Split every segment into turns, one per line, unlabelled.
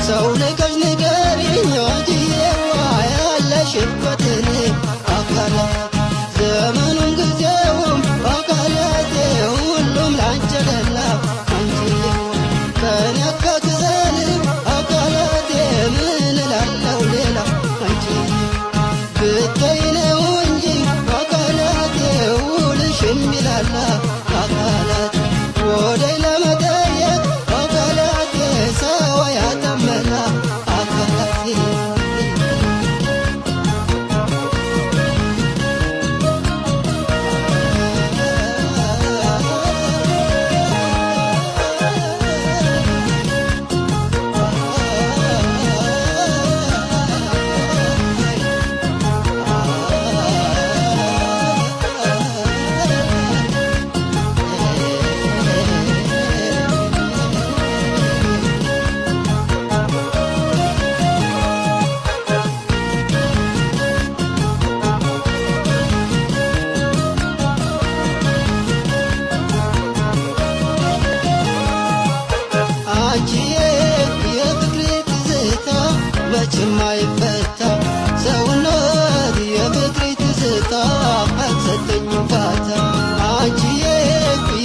ሰው ልቀሽ ንገሪኝ ወዲዬዋ ያለሽበትን አካላት ዘመኑም ጊዜውም አካላቴ ሁሉም ላንቺ ደላ አንቺዬዋ ከኔ አካክዘን አካላቴ ምን እላለሁ ሌላ አንቺዬ ብታይ ነው እንጂ አካላቴ ውልሽ የሚላላ አካላት ወደይ ለመጠየቅ አካላቴ ሰው ያተመላ አካላቴ አንቺዬ የፍቅሬ ትዝታ መቼም አይፈታ ሰውነት የፍቅሬ ትዝታ አልሰጠኝም ፋታ አንቺዬ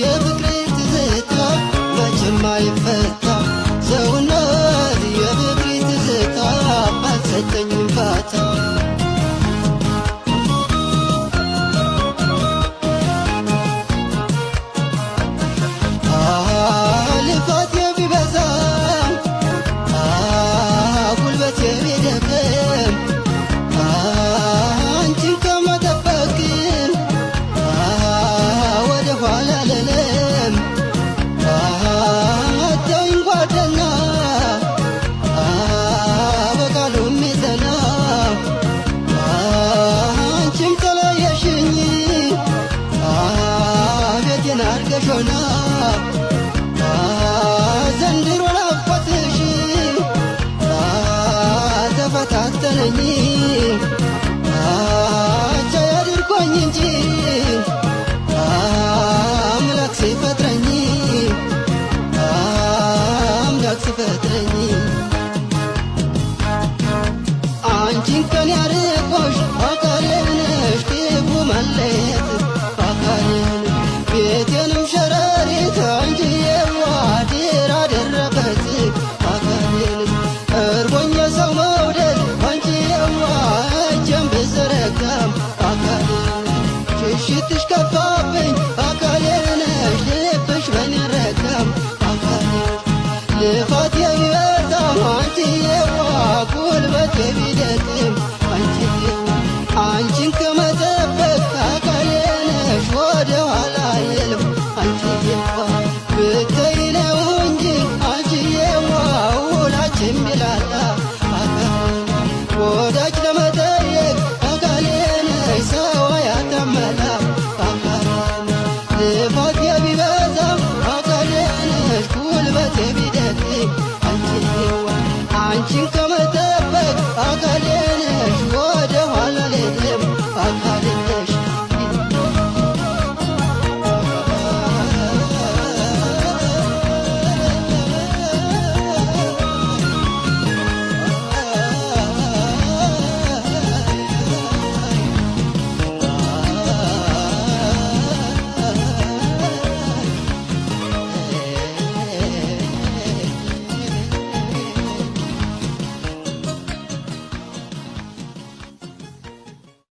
የፍቅሬ ትዝታ መቼም አይፈታ ሰውነት የፍቅሬ ትዝታ አልሰጠኝም ፋታ ልፋቴ ቢበዛም ጉልበቴ ቢደክም አንቺን ከመጠበቅ ወደ ኋላ አልልም አተውኝ ጓደኛ በቃሉ የሚጸና አንቺም ተለየሽኝ ቤቴን አድርገሽና ዘንድሮ ናፍቆትሽ ተፈታተነኝ